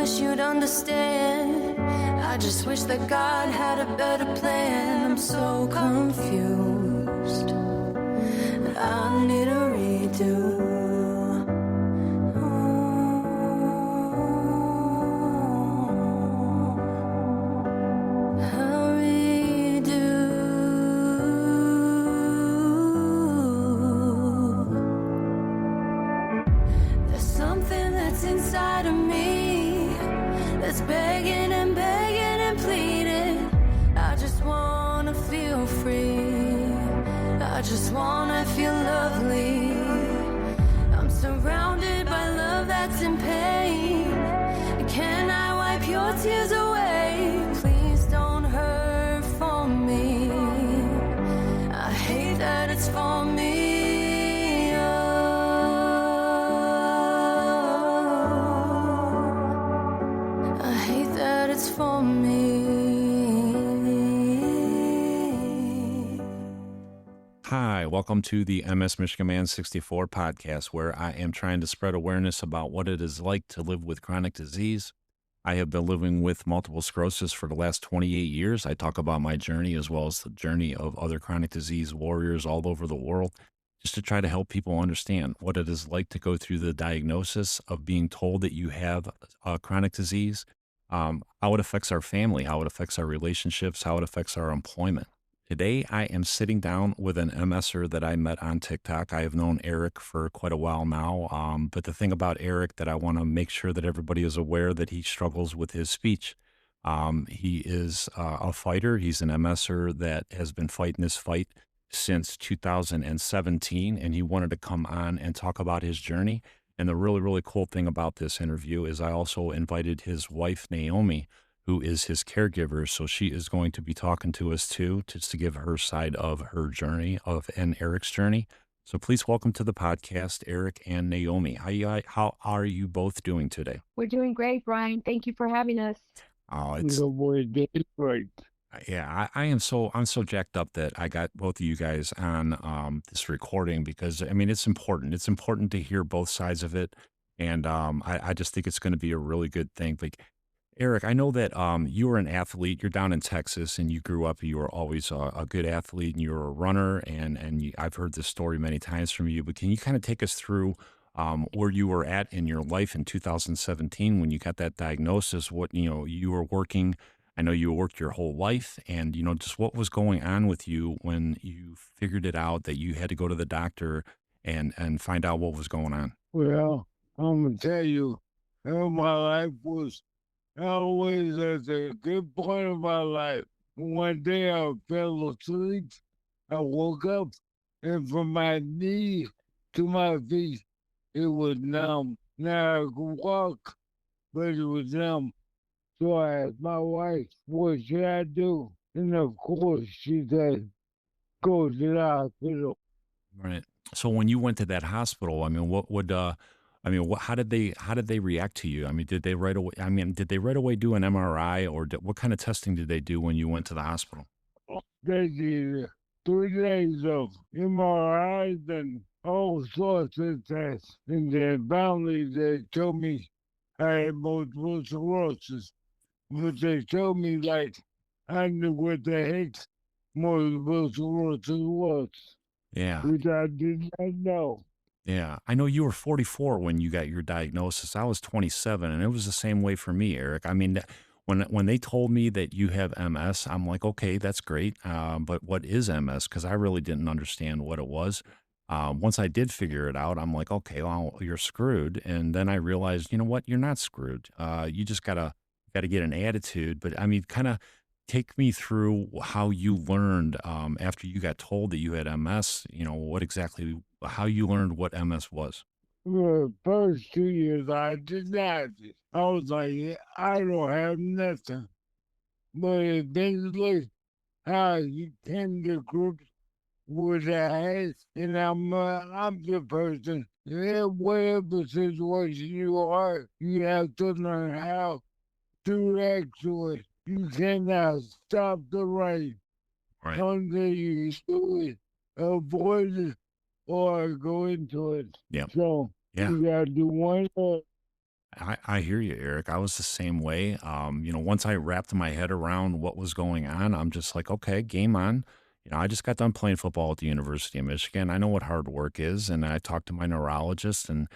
wish you'd understand. I just wish that God had a better plan. I'm so confused. I need a redo. Inside of me that's begging and begging and pleading. I just wanna feel free. I just wanna feel lovely. I'm surrounded by love that's in pain. Can I wipe your tears away? Please don't hurt for me. I hate that it's for me. It's for me. Hi, welcome to the MS Michigan Man 64 podcast, where I am trying to spread awareness about what it is like to live with chronic disease. I have been living with multiple sclerosis for the last 28 years. I talk about my journey as well as the journey of other chronic disease warriors all over the world, just to try to help people understand what it is like to go through the diagnosis of being told that you have a chronic disease. How it affects our family, how it affects our relationships, how it affects our employment. Today, I am sitting down with an MSer that I met on TikTok. I have known Eric for quite a while now, but the thing about Eric that I want to make sure that everybody is aware that he struggles with his speech. He is a fighter. He's an MSer that has been fighting this fight since 2017, and he wanted to come on and talk about his journey. And the really, really cool thing about this interview is I also invited his wife, Neomy, who is his caregiver. So she is going to be talking to us too, just to give her side of her journey and Eric's journey. So please welcome to the podcast, Eric and Neomy. How are you both doing today? We're doing great, Brian. Thank you for having us. Oh, it's great. Yeah, I'm so jacked up that I got both of you guys on this recording because I mean it's important. It's important to hear both sides of it, and I just think it's going to be a really good thing. Like Eric, I know that you were an athlete. You're down in Texas, and you grew up. You were always a good athlete, and you were a runner. And I've heard this story many times from you. But can you kind of take us through where you were at in your life in 2017 when you got that diagnosis? What you were working. I know you worked your whole life, and just what was going on with you when you figured it out that you had to go to the doctor and find out what was going on. Well, I'm gonna tell you, how my life was always at a good point of my life. One day I fell asleep. I woke up, and from my knee to my feet, it was numb. Now I could walk, but it was numb. So I asked my wife, what should I do? And of course, she said, go to the hospital. Right. So when you went to that hospital, I mean, how did they react to you? I mean, did they right away do an MRI, or what kind of testing did they do when you went to the hospital? They did 3 days of MRIs and all sorts of tests. And then finally they told me I had multiple sclerosis. But they told me like I knew what the heck multiple sclerosis was. Yeah. Which I did not know. Yeah. I know you were 44 when you got your diagnosis. I was 27, and it was the same way for me, Eric. I mean, when they told me that you have MS, I'm like, okay, that's great. But what is MS? Because I really didn't understand what it was. Once I did figure it out, I'm like, okay, well, you're screwed. And then I realized, you know what? You're not screwed. You just gotta get an attitude. But I mean, kind of take me through how you learned after you got told that you had MS. How you learned what MS was. The first 2 years I did not. I was like, I don't have nothing. But eventually, I came to groups with a head, and I'm the person. In whatever situation you are, you have to learn how to react to it. You cannot stop the rain Right. until you do it, avoid it, or go into it. Yeah. So Yeah. you gotta do one thing I hear you, Eric. I was the same way. Once I wrapped my head around what was going on, I'm just like, okay, game on. I just got done playing football at the University of Michigan. I know what hard work is, and I talked to my neurologist, and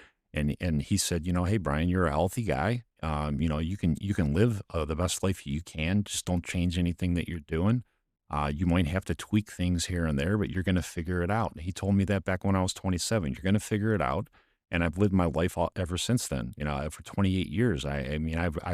he said, hey, Brian, you're a healthy guy. You can live the best life you can. Just don't change anything that you're doing. You might have to tweak things here and there, but you're going to figure it out. He told me that back when I was 27. You're going to figure it out, and I've lived my life ever since then. For 28 years. I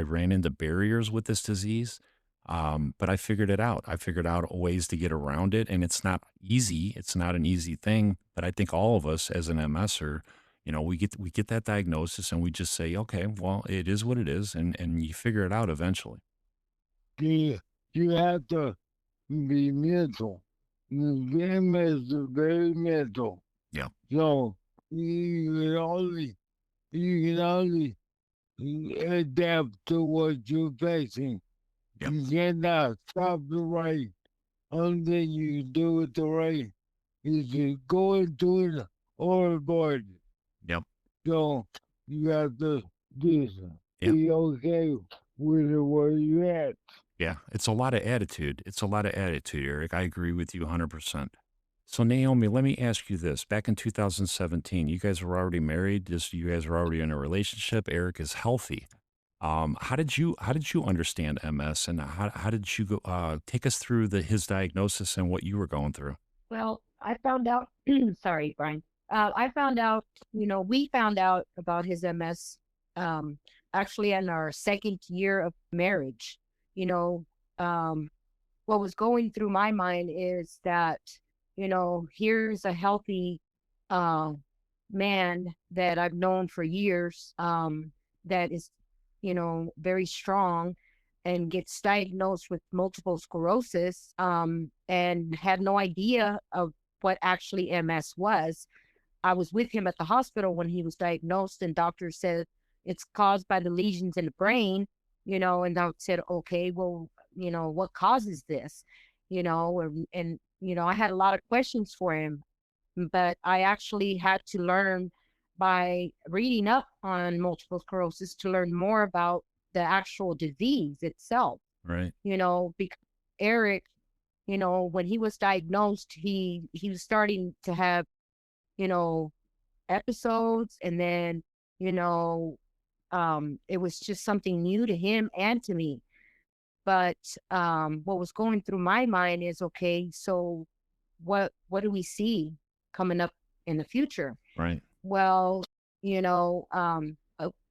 ran into barriers with this disease, but I figured it out. I figured out ways to get around it, and it's not easy. It's not an easy thing, but I think all of us as an MSer, we get that diagnosis, and we just say, okay, well, it is what it is, and you figure it out eventually. You have to be mental. The MS is very mental. Yeah. So you can only adapt to what you're facing. Yep. You cannot stop the rain. Only thing you can do with the rain is to go into it or avoid it. Yep. So you have to just Yep. be okay with where you're at. Yeah, it's a lot of attitude. It's a lot of attitude, Eric. I agree with you 100%. So, Naomi, let me ask you this. Back in 2017, you guys were already married. You guys were already in a relationship. Eric is healthy. How did you understand MS, and how did you go, take us through his diagnosis and what you were going through? Well, I found out, sorry, Brian. I found out, we found out about his MS actually in our second year of marriage. You know, what was going through my mind is that, here's a healthy uh, man that I've known for years, that is, very strong and gets diagnosed with multiple sclerosis, and had no idea of what actually MS was. I was with him at the hospital when he was diagnosed, and doctors said it's caused by the lesions in the brain, and I said, okay, well, what causes this? I had a lot of questions for him, but I actually had to learn by reading up on multiple sclerosis to learn more about the actual disease itself. Right. Because Eric, when he was diagnosed, he was starting to have, you know, episodes, and then, you know, it was just something new to him and to me. But what was going through my mind is, okay, so what do we see coming up in the future? Right. Well, a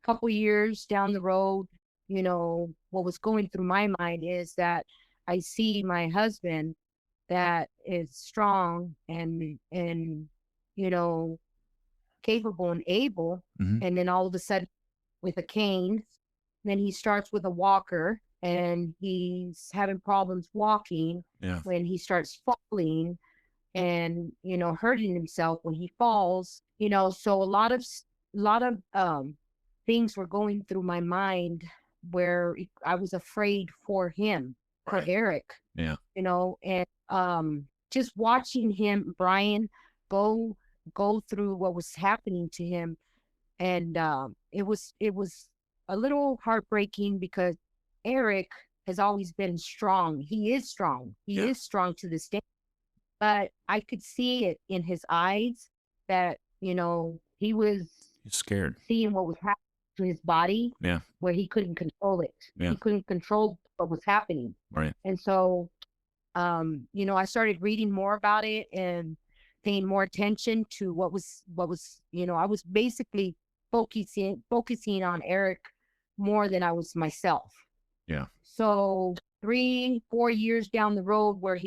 couple years down the road, what was going through my mind is that I see my husband that is strong and you know capable and able, Hmm. and then all of a sudden with a cane, then he starts with a walker and he's having problems walking Yeah. when he starts falling, and hurting himself when he falls. So a lot of things were going through my mind where I was afraid for him, for Right. Eric. Yeah. And just watching him, Brian, go go through what was happening to him, and it was a little heartbreaking because Eric has always been strong. He is strong. He Yeah. is strong to this day, but I could see it in his eyes that, he was He's scared. seeing what was happening to his body, Yeah. where he couldn't control it. Yeah. He couldn't control what was happening. Right. And so, I started reading more about it and paying more attention to I was basically focusing on Eric more than I was myself. Yeah. So 3-4 years down the road, where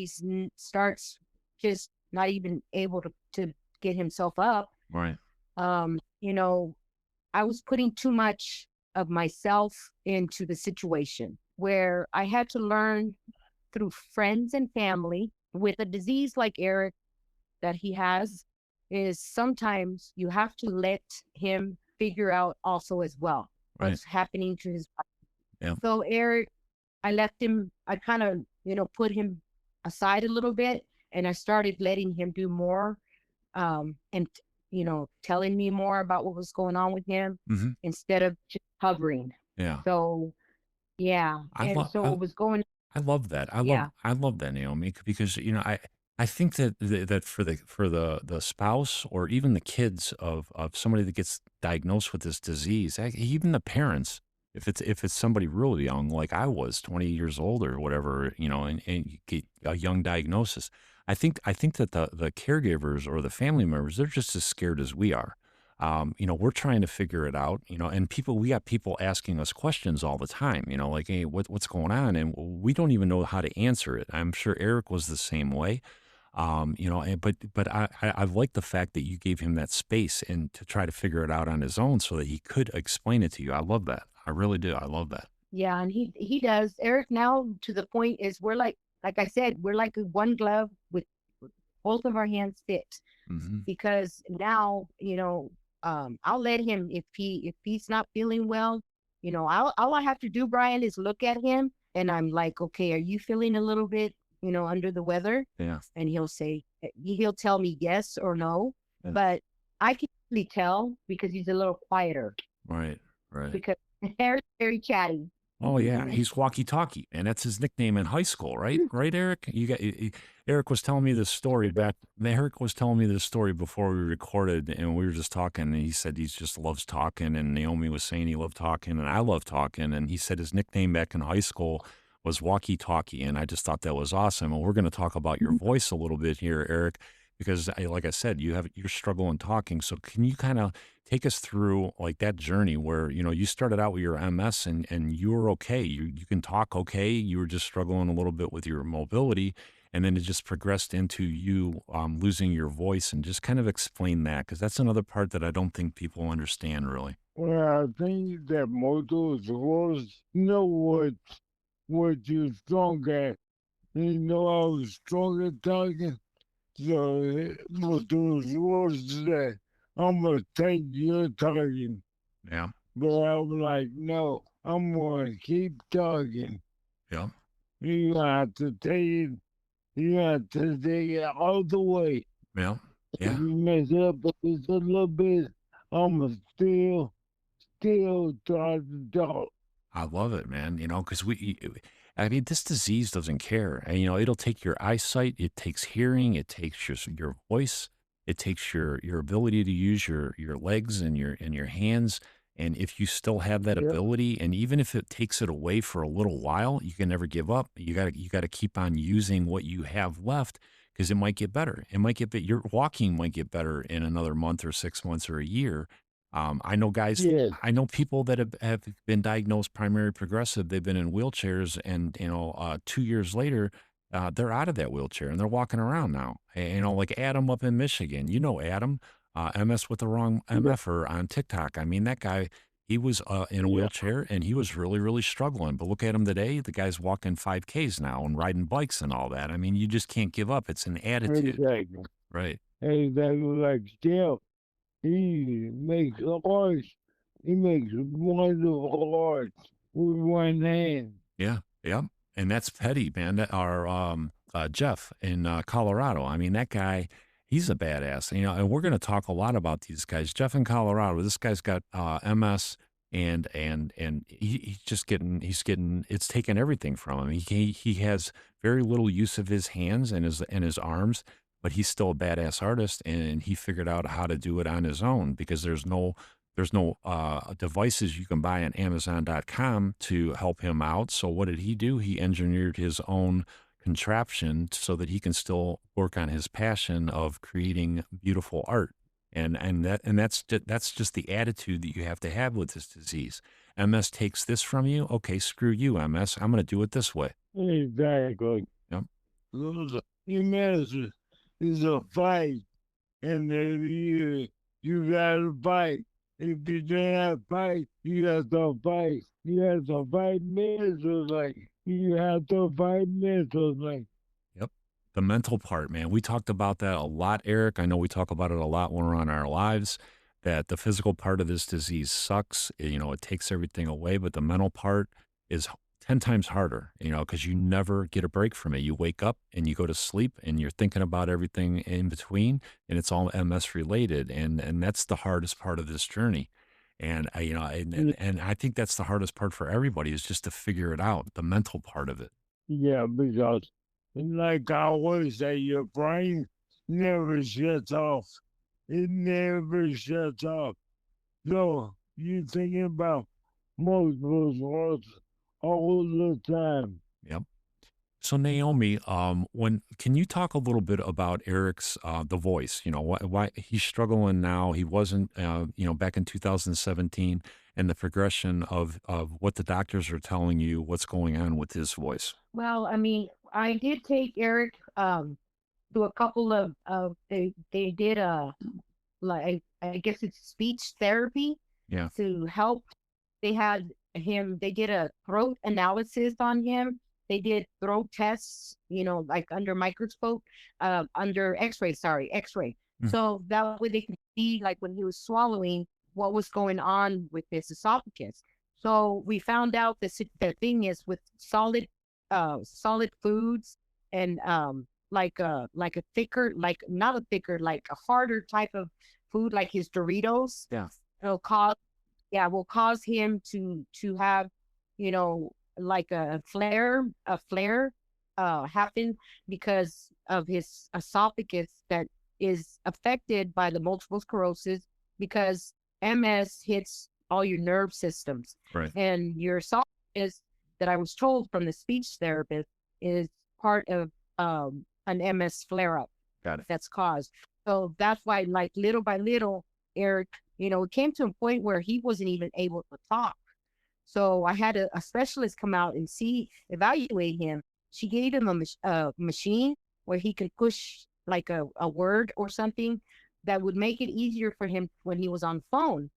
starts just not even able to get himself up, Right. um, you know, I was putting too much of myself into the situation, where I had to learn through friends and family with a disease like Eric that he has, is sometimes you have to let him figure out also as well Right. what's happening to his body. Yeah. So Eric, I left him, I kind of, put him aside a little bit, and I started letting him do more, and telling me more about what was going on with him Hmm. instead of just hovering. Yeah. So, yeah. I And love, so it was going, I love that. yeah. I love that, Naomi, because I think that that for the spouse or even the kids of somebody that gets diagnosed with this disease, even the parents, if it's somebody really young, like I was, 20 years old or whatever, and you get a young diagnosis, I think that the caregivers or the family members, they're just as scared as we are. We're trying to figure it out, and we got people asking us questions all the time, like, hey, what's going on? And we don't even know how to answer it. I'm sure Eric was the same way. But I like the fact that you gave him that space and to try to figure it out on his own so that he could explain it to you. I love that. I really do. I love that. Yeah. And he does. Eric now to the point is we're like I said, we're like a one glove with both of our hands fit Hmm. because now, I'll let him if he's not feeling well, all I have to do, Brian, is look at him and I'm like, okay, are you feeling a little bit, under the weather? Yeah. And he'll tell me yes or no, Yeah. but I can really tell because he's a little quieter Right. Right. because Eric's very chatty. Oh yeah, he's Walkie Talkie, and that's his nickname in high school, right? Right, Eric? Eric was telling me this story back. Eric was telling me this story before we recorded, and we were just talking. And he said he just loves talking, and Naomi was saying he loved talking, and I love talking. And he said his nickname back in high school was Walkie Talkie, and I just thought that was awesome. And we're going to talk about your voice a little bit here, Eric, because like I said, you're struggling talking. So can you kind of take us through like that journey where, you started out with your MS and you were okay. You can talk okay. You were just struggling a little bit with your mobility. And then it just progressed into you losing your voice and just kind of explain that. Cause that's another part that I don't think people understand really. Well, I think that most of those roles know what you're strong at. You know, I was strong at talking, so most of those roles that I'm gonna take your talking. Yeah. But I'm like, no, I'm gonna keep talking. Yeah. You have to take it. You have to take it all the way. Yeah. If Yeah. you mess up just a little bit, I'm still try to talk. I love it, man. Because I mean, this disease doesn't care. And, it'll take your eyesight, it takes hearing, it takes your voice, it takes your ability to use your legs and your hands. And if you still have that Yep. ability, and even if it takes it away for a little while, you can never give up. You gotta keep on using what you have left because it might get better. It might get your walking might get better in another month or 6 months or a year. I know guys, Yes. I know people that have been diagnosed primary progressive. They've been in wheelchairs, and 2 years later, they're out of that wheelchair and they're walking around now. Like Adam up in Michigan. Adam, MS with the wrong MFer on TikTok. I mean, that guy, he was in a Yeah. wheelchair and he was really, really struggling. But look at him today. The guy's walking 5Ks now and riding bikes and all that. I mean, you just can't give up. It's an attitude, Exactly. right? Exactly like Steel. He makes art. He makes wonderful art with one hand. Yeah, yeah, and that's petty, man. Our Jeff in Colorado. I mean, that guy, he's a badass. And we're going to talk a lot about these guys. Jeff in Colorado. This guy's got MS, and he's getting it's taken everything from him. He has very little use of his hands and his arms, but he's still a badass artist, and he figured out how to do it on his own because there's no devices you can buy on Amazon.com to help him out. So what did he do? He engineered his own contraption so that he can still work on his passion of creating beautiful art. That's just the attitude that you have to have with this disease. MS takes this from you. Okay, screw you, MS. I'm going to do it this way. Exactly. Yep. Humanity is a fight, and then you gotta fight. If you don't have fight, you have to fight. You have to fight mentally. You have to fight mentally. Yep. The mental part, man. We talked about that a lot, Eric. I know we talk about it a lot when we're on our lives, that the physical part of this disease sucks. It takes everything away, but the mental part is 10 times harder, because you never get a break from it. You wake up and you go to sleep and you're thinking about everything in between, and it's all MS related. And that's the hardest part of this journey. And and I think that's the hardest part for everybody is just to figure it out, the mental part of it. Yeah, because like I always say, your brain never shuts off. It never shuts off. So you thinking about multiple thoughts all the time. Yep. So Naomi, when can you talk a little bit about Eric's the voice? Why he's struggling now. He wasn't, back in 2017, and the progression of what the doctors are telling you, what's going on with his voice. Well, I mean, I did take Eric to a couple of they did like I guess it's speech therapy Yeah. to help. They did a throat analysis on him. They did throat tests, like under microscope, under x-ray, x-ray. Mm. So that way they could see like when he was swallowing, what was going on with his esophagus. So we found out the thing is with solid foods and like a thicker, like not a thicker, like a harder type of food, like his Doritos. Yeah. It'll cause will cause him to have, like a flare happen because of his esophagus that is affected by the multiple sclerosis, because MS hits all your nerve systems. Right. And your esophagus, that I was told from the speech therapist, is part of an MS flare up. Got it. That's caused. So that's why, like, little by little, Eric, it came to a point where he wasn't even able to talk. So I had a specialist come out and evaluate him. She gave him a machine where he could push like a word or something that would make it easier for him when he was on phone,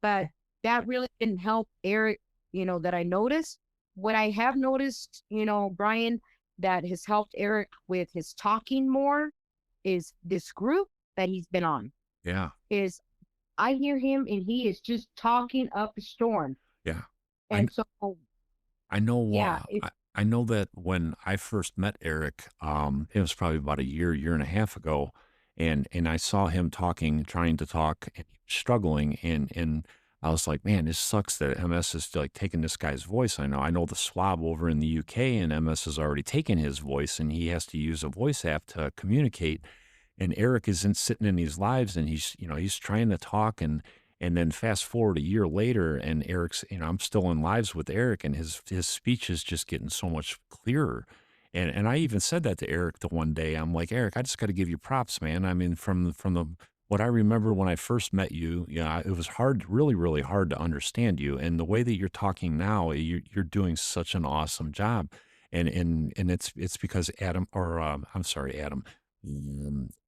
but that really didn't help Eric, that I noticed. What I have noticed, Brian, that has helped Eric with his talking more is this group that he's been on. Yeah. I hear him and he is just talking up a storm. Yeah. And I know. Yeah, I know that when I first met Eric, it was probably about a year and a half ago, and I saw him trying to talk, and struggling, and I was like, man, this sucks that MS is like taking this guy's voice. I know the swab over in the UK, and MS has already taken his voice, and he has to use a voice app to communicate. And Eric isn't sitting in these lives, and he's trying to talk, and then fast forward a year later, and Eric's, I'm still in lives with Eric, and his speech is just getting so much clearer. And I even said that to Eric the one day. I'm like, Eric, I just got to give you props, man. I mean, from the what I remember when I first met you, it was hard, really, really hard to understand you. And the way that you're talking now, you're doing such an awesome job. And it's because Adam, or I'm sorry, Adam,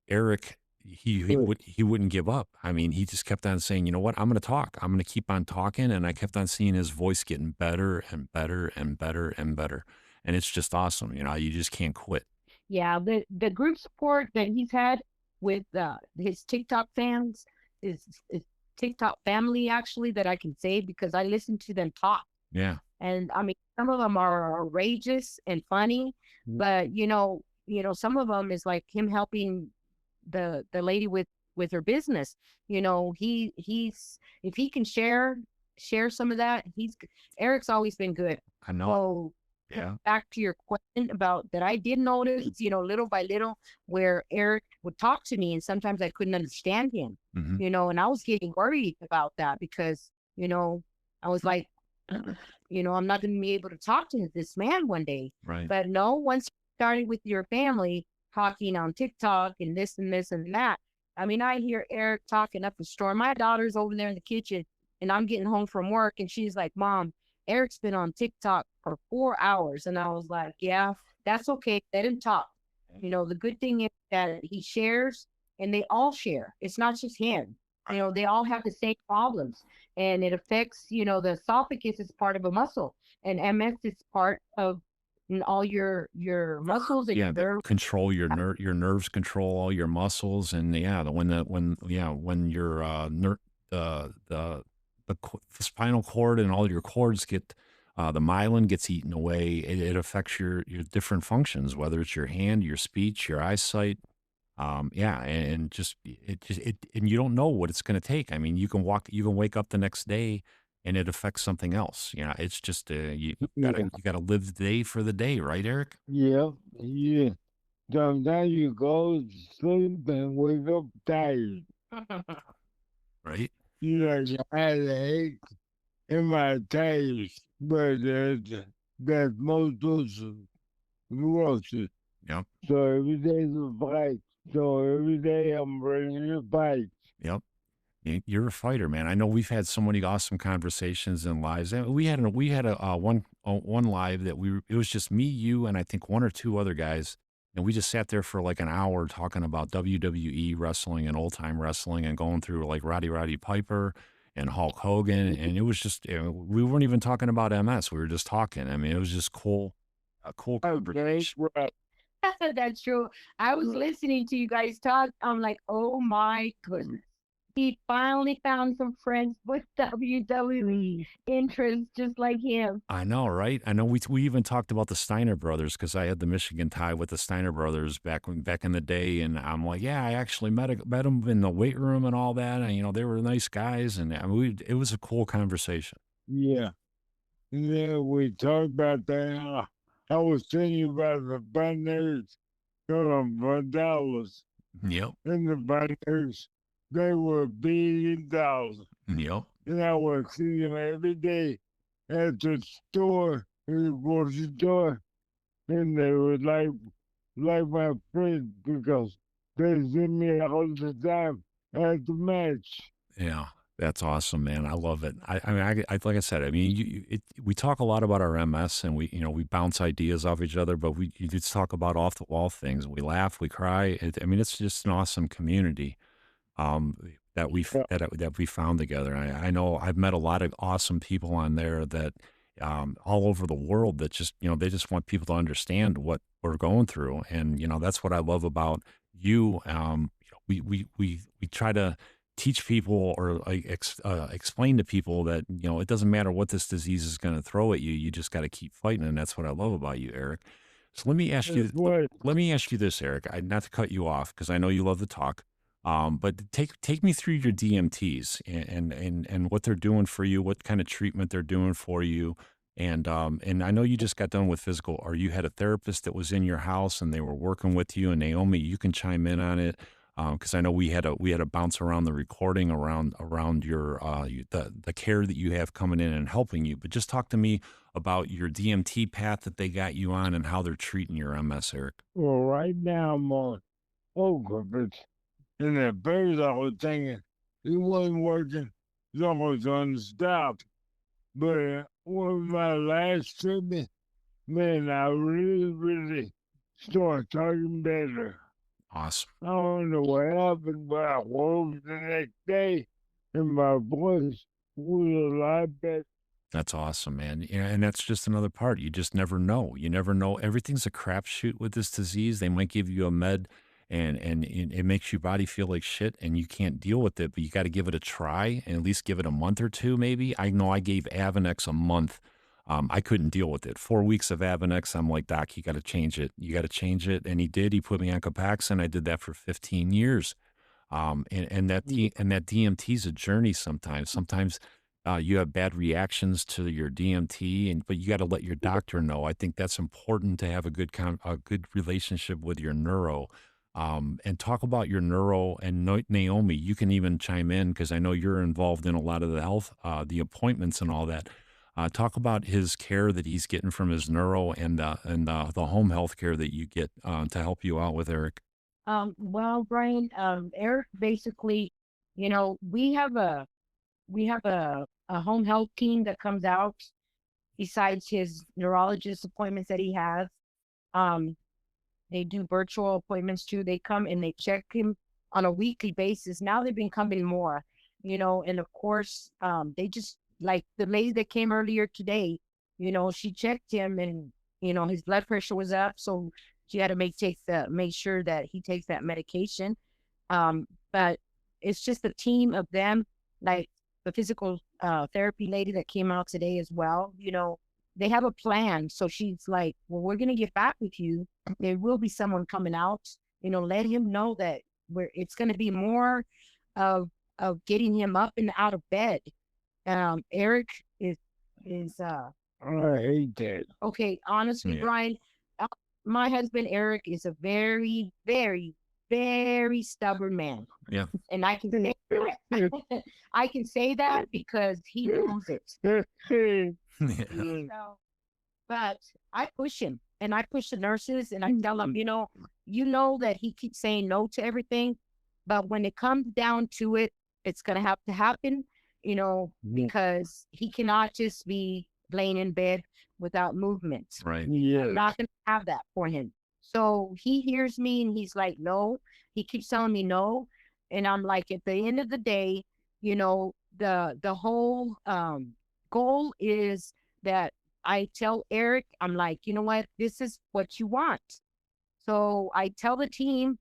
Eric, he wouldn't give up. I mean, he just kept on saying, you know what, I'm going to talk. I'm going to keep on talking. And I kept on seeing his voice getting better and better and better and better. And it's just awesome. You just can't quit. Yeah, the group support that he's had with his TikTok fans, his TikTok family, actually, that I can say, because I listen to them talk. Yeah. And I mean, some of them are outrageous and funny, but some of them is like him helping the lady with her business. He's if he can share some of that, Eric's always been good. I know. So yeah. Back to your question about that, I did notice, little by little, where Eric would talk to me, and sometimes I couldn't understand him. Mm-hmm. And I was getting worried about that because, I was like, I'm not going to be able to talk to this man one day. Right. But no, once you started with your family talking on TikTok and this and this and that, I mean, I hear Eric talking up a storm. My daughter's over there in the kitchen, and I'm getting home from work, and she's like, Mom, Eric's been on TikTok for 4 hours. And I was like, yeah, that's okay. Let him talk. The good thing is that he shares, and they all share. It's not just him. They all have the same problems, and it affects, the esophagus is part of a muscle, and MS is part of all your muscles. And your control your nerves control all your muscles. And when your the spinal cord and all your cords get The myelin gets eaten away. It affects your different functions, whether it's your hand, your speech, your eyesight. Yeah, and and you don't know what it's going to take. I mean, you can wake up the next day and it affects something else. You know, it's just Yeah. you gotta live the day for the day, right, Eric? Yeah. Yeah. Sometimes you go to sleep and wake up tired. Right? You like I had a ache in my tires, but that's most of the Yep. So every day's a fight. So every day I'm ready to fight. Yep. You're a fighter, man. I know we've had so many awesome conversations and lives. And we had a one live that it was just me, you, and I think one or two other guys, and we just sat there for like an hour talking about WWE wrestling and old time wrestling and going through like Roddy Piper and Hulk Hogan, and it was just we weren't even talking about MS. We were just talking. I mean, it was just cool, a cool Okay, conversation. right. That's true. I was listening to you guys talk. I'm like, oh my goodness. He finally found some friends with WWE interests just like him. I know, right? I know we even talked about the Steiner brothers because I had the Michigan tie with the Steiner brothers back in the day, and I'm like, yeah, I actually met them in the weight room and all that, and they were nice guys, and I mean, it was a cool conversation. Yeah. And then we talked about that. I was thinking about the Bunners from Dallas. Yep, And the Bunners, they were beating Dallas. yep. And I would see them every day at the store, in the grocery store. And they were like my friends because they see me all the time at the match. Yeah, that's awesome, man. I love it. I mean, like I said, I mean, we talk a lot about our MS, and we bounce ideas off each other, but you just talk about off the wall things. We laugh, we cry. I mean, it's just an awesome community that Yeah. that we found together. I know I've met a lot of awesome people on there that all over the world that just they just want people to understand what we're going through, and that's what I love about you. We try to teach people or like explain to people that it doesn't matter what this disease is going to throw at you. You just got to keep fighting, and that's what I love about you, Eric. So That's what let me ask you this, Eric. Not to cut you off because I know you love to talk. But take me through your DMTs and what they're doing for you, what kind of treatment they're doing for you. And I know you just got done with physical, or you had a therapist that was in your house and they were working with you. And Naomi, you can chime in on it. Because I know we had to bounce around the recording around your the care that you have coming in and helping you. But just talk to me about your DMT path that they got you on and how they're treating your MS, Eric. well, right now I'm on Ocrevus. And at first I was thinking it wasn't working, so I was going to stop. But with my last treatment, man, I really started talking better. Awesome. I don't know what happened, but I woke up the next day and my voice was a lot better. That's awesome, man. Yeah, and that's just another part. You just never know. You never know. Everything's a crapshoot with this disease. They might give you a med, and it makes your body feel like shit, and you can't deal with it. But you got to give it a try, and at least give it a month or two, maybe. I know I gave Avonex a month. I couldn't deal with it. 4 weeks of Avonex, I'm like, Doc, you got to change it. You got to change it, and he did. He put me on Copaxone. I did that for 15 years. And that DMT is a journey sometimes. Sometimes you have bad reactions to your DMT, but you got to let your doctor know. I think that's important to have a a good relationship with your neuro. And talk about your neuro and Naomi. You can even chime in because I know you're involved in a lot of the health, the appointments and all that. Talk about his care that he's getting from his neuro and the home health care that you get to help you out with, Eric. Well, Brian, Eric, basically, we have a home health team that comes out besides his neurologist appointments that he has. They do virtual appointments too. They come and they check him on a weekly basis. Now they've been coming more, and of course, they just like the lady that came earlier today, she checked him and, his blood pressure was up. So she had to make sure that he takes that medication. But it's just a team of them, like the physical therapy lady that came out today as well. they have a plan. So she's like, well, we're going to get back with you. There will be someone coming out, let him know that it's going to be more of getting him up and out of bed. Eric is I hate that. okay. Honestly, Yeah. Brian, uh, my husband Eric is a very, very, very stubborn man, Yeah. and I can say I can say that because he knows it. Yeah. So, but I push him, and I push the nurses, and I tell them, that he keeps saying no to everything, but when it comes down to it, it's gonna have to happen, because he cannot just be laying in bed without movement. Right. Yeah. I'm not gonna have that for him. So he hears me and he's like, no. He keeps telling me no, and I'm like, at the end of the day, the whole goal is that I tell Eric, I'm like, you know what, this is what you want. So I tell the team,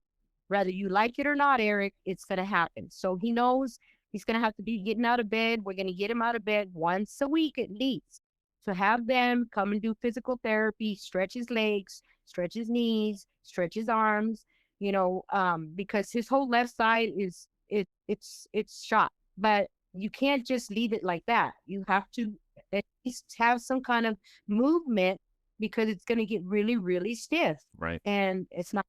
whether you like it or not, Eric, it's going to happen. So he knows he's going to have to be getting out of bed. We're going to get him out of bed once a week at least, to have them come and do physical therapy, stretch his legs, stretch his knees, stretch his arms, because his whole left side it's shot. But you can't just leave it like that. You have to at least have some kind of movement, because it's going to get really, really stiff. Right. And it's not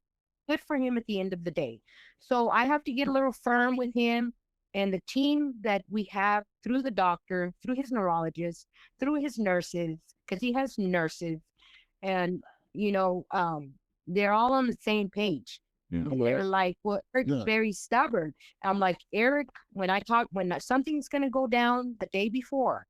good for him at the end of the day. So I have to get a little firm with him, and the team that we have through the doctor, through his neurologist, through his nurses, because he has nurses, and they're all on the same page. Yeah. They're like, well, Eric's very stubborn. I'm like, Eric, when something's going to go down the day before,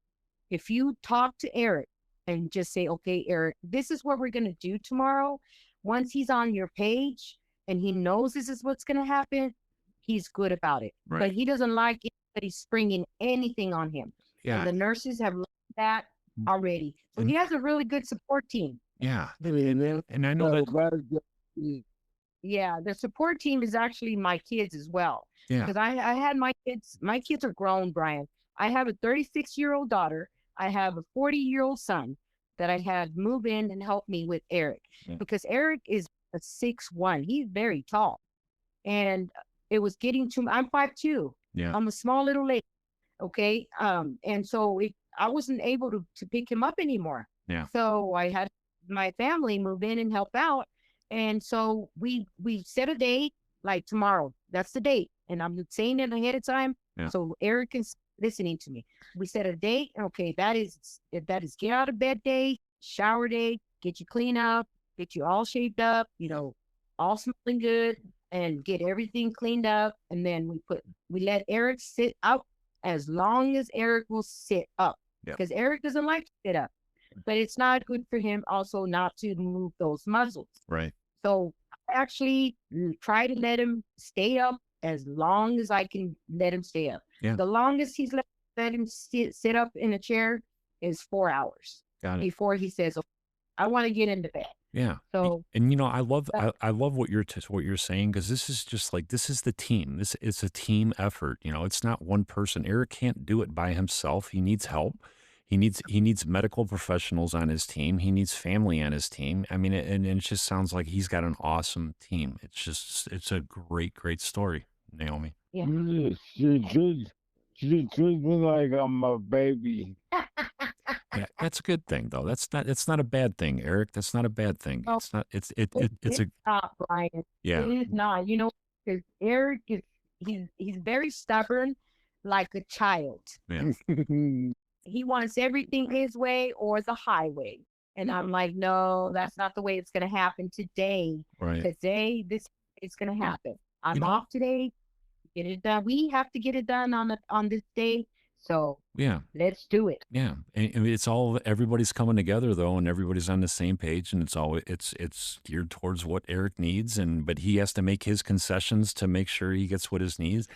if you talk to Eric and just say, okay, Eric, this is what we're going to do tomorrow. Once he's on your page and he knows this is what's going to happen, he's good about it. Right. But he doesn't like anybody springing anything on him. Yeah. And the nurses have learned that already. So he has a really good support team. Yeah. And I know that. Yeah, the support team is actually my kids as well. Yeah. Because I had my kids are grown, Brian. I have a 36-year-old daughter. I have a 40-year-old son that I had move in and help me with Eric. Yeah. Because Eric is a 6'1". He's very tall. And it was getting to, I'm 5'2". Yeah. I'm a small little lady. Okay. And so I wasn't able to pick him up anymore. Yeah. So I had my family move in and help out. And so we set a date, like tomorrow. That's the date. And I'm saying it ahead of time. Yeah. So Eric is listening to me. We set a date. Okay, that is get out of bed day, shower day, get you clean up, get you all shaped up, all smelling good, and get everything cleaned up. And then we let Eric sit up as long as Eric will sit up. Because Eric doesn't like to sit up. But it's not good for him also not to move those muscles. Right. So I actually try to let him stay up as long as I can let him stay up. Yeah. The longest he's let him sit up in a chair is 4 hours. Got it. Before he says, okay, I want to get into bed. Yeah. So, and I love what you're saying, because this is just like, this is the team. This is a team effort. It's not one person. Eric can't do it by himself. He needs help. He needs medical professionals on his team. He needs family on his team. I mean, and it just sounds like he's got an awesome team. It's a great, great story, Neomy. yeah. She treats me like I'm a baby. Yeah, that's a good thing though. It's not a bad thing, Eric. That's not a bad thing. No. It's not. It's not, Brian. yeah. It is not. Because Eric he's very stubborn, like a child. Yeah. He wants everything his way or the highway. And I'm like, no, that's not the way it's going to happen today. Right. Today, this is going to happen. I'm off today. Get it done. We have to get it done on this day. So yeah, let's do it. Yeah. And it's everybody's coming together though, and everybody's on the same page, and it's geared towards what Eric needs, but he has to make his concessions to make sure he gets what his needs.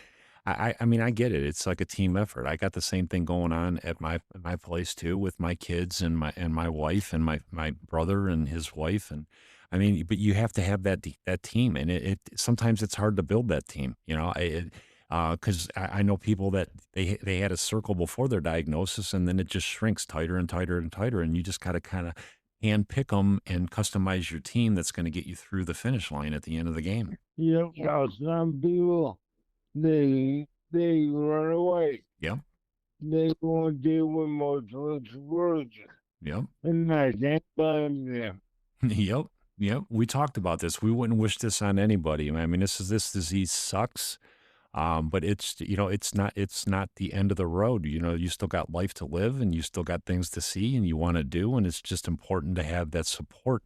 I mean, I get it. It's like a team effort. I got the same thing going on at my place too, with my kids and my wife and my brother and his wife. And I mean, but you have to have that team, and it sometimes it's hard to build that team. Because I know people that they had a circle before their diagnosis, and then it just shrinks tighter and tighter and tighter, and you just got to kind of hand pick them and customize your team that's going to get you through the finish line at the end of the game. Yep, Yeah. now some people, they run away. Yep. They won't deal with multiple sclerosis. Yep. And I can't blame them. Yep. Yep. We talked about this. We wouldn't wish this on anybody. I mean, this disease sucks. But it's, it's not the end of the road. You still got life to live, and you still got things to see and you want to do. And it's just important to have that support,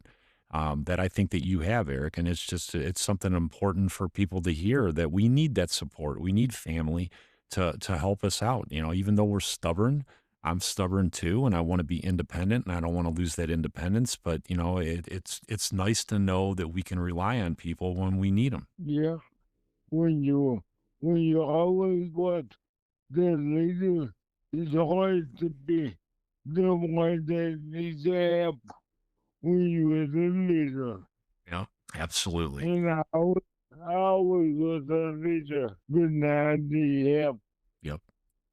that I think that you have, Eric. And it's something important for people to hear, that we need that support. We need family to help us out. Even though we're stubborn, I'm stubborn too, and I want to be independent, and I don't want to lose that independence. But it's nice to know that we can rely on people when we need them. Yeah, when you always want the leader, it's hard to be the one that needs help when you're the leader. Yeah, absolutely. And I always was a leader, but now I need help. Yep.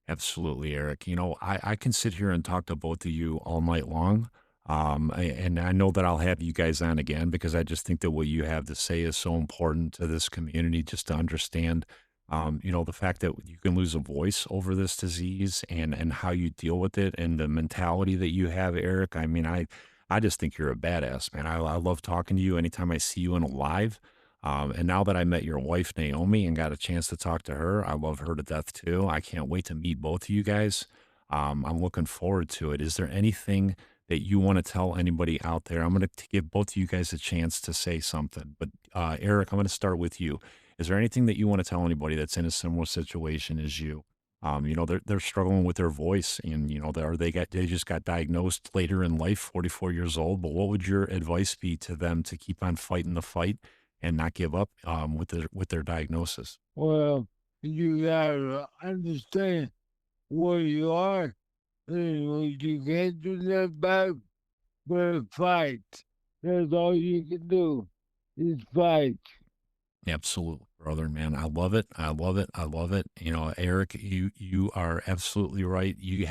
Absolutely, Eric. I can sit here and talk to both of you all night long. And I know that I'll have you guys on again, because I just think that what you have to say is so important to this community, just to understand, the fact that you can lose a voice over this disease, and how you deal with it, and the mentality that you have, Eric. I mean, I just think you're a badass, man. I love talking to you anytime I see you in a live. And now that I met your wife, Neomy, and got a chance to talk to her, I love her to death too. I can't wait to meet both of you guys. I'm looking forward to it. Is there anything that you want to tell anybody out there? I'm going to give both of you guys a chance to say something. But Eric, I'm going to start with you. Is there anything that you want to tell anybody that's in a similar situation as you? They're struggling with their voice, and they just got diagnosed later in life, 44 years old. But what would your advice be to them to keep on fighting the fight and not give up, with their diagnosis? Well, you gotta understand where you are, and you can't do that back, but fight. That's all you can do is fight. Absolutely, brother, man. I love it. I love it. I love it. Eric, you are absolutely right. You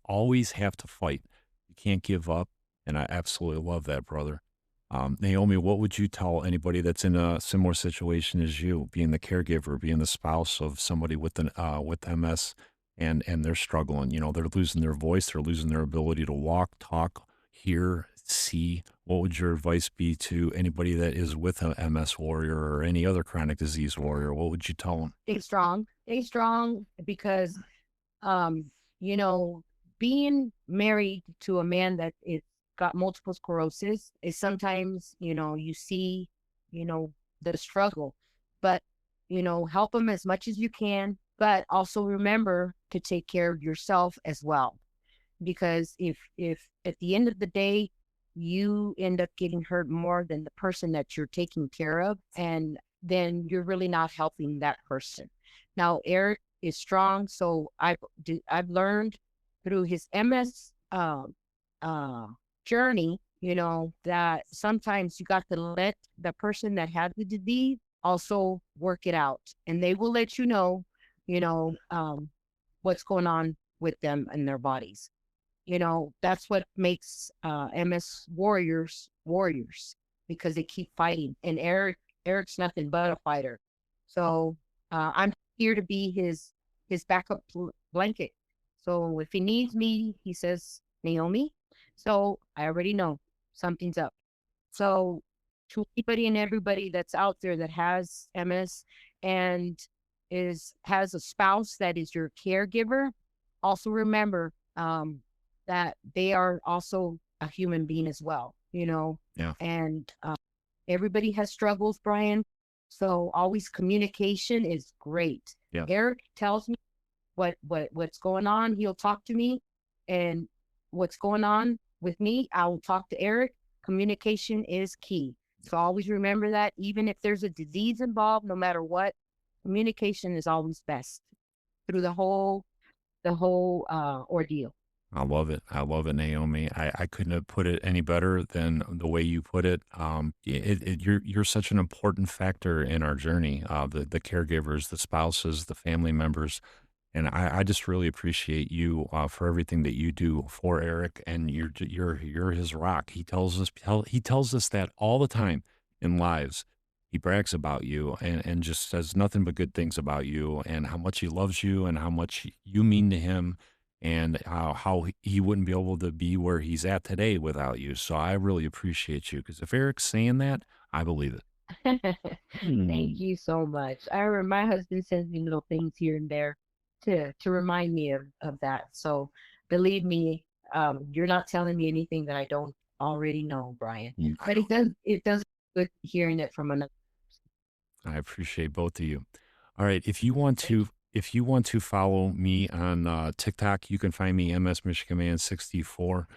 always have to fight. You can't give up. And I absolutely love that, brother. Neomy, what would you tell anybody that's in a similar situation as you, being the caregiver, being the spouse of somebody with MS, and they're struggling? They're losing their voice, they're losing their ability to walk, talk, hear, see. What would your advice be to anybody that is with a MS warrior or any other chronic disease warrior? What would you tell them? Stay strong, because, um, you know, being married to a man that is got multiple sclerosis is sometimes, you see, the struggle, but, help them as much as you can, but also remember to take care of yourself as well. Because if at the end of the day, you end up getting hurt more than the person that you're taking care of, and then you're really not helping that person. Now, Eric is strong, so I've learned through his MS journey, that sometimes you got to let the person that had the disease also work it out, and they will let you know, what's going on with them and their bodies. That's what makes MS warriors, because they keep fighting. And Eric's nothing but a fighter. So I'm here to be his backup blanket. So if he needs me, he says, Neomy. So I already know something's up. So to anybody and everybody that's out there that has MS and has a spouse that is your caregiver, also remember, that they are also a human being as well, Yeah. and everybody has struggles, Brian. So always communication is great. Yeah. Eric tells me what's going on. He'll talk to me, and what's going on with me, I will talk to Eric. Communication is key. So always remember that, even if there's a disease involved, no matter what, communication is always best through the whole ordeal. I love it. I love it, Naomi. I couldn't have put it any better than the way you put it. You're such an important factor in our journey. The caregivers, the spouses, the family members, and I just really appreciate you for everything that you do for Eric. And you're his rock. He tells us that all the time in lives. He brags about you and just says nothing but good things about you and how much he loves you and how much you mean to him and how he wouldn't be able to be where he's at today without you. So I really appreciate you because if Eric's saying that, I believe it. Thank you so much. I remember my husband sends me little things here and there to remind me of that. So believe me, you're not telling me anything that I don't already know, Brian. Mm. But it does good hearing it from another. I appreciate both of you. All right, if you want to follow me on TikTok, you can find me MS Michigan Man 64.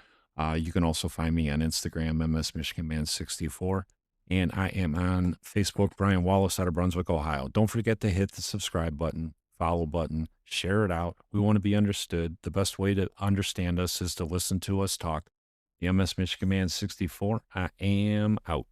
You can also find me on Instagram MS Michigan Man 64, and I am on Facebook Brian Wallace out of Brunswick, Ohio. Don't forget to hit the subscribe button, follow button, share it out. We want to be understood. The best way to understand us is to listen to us talk. The MS Michigan Man 64. I am out.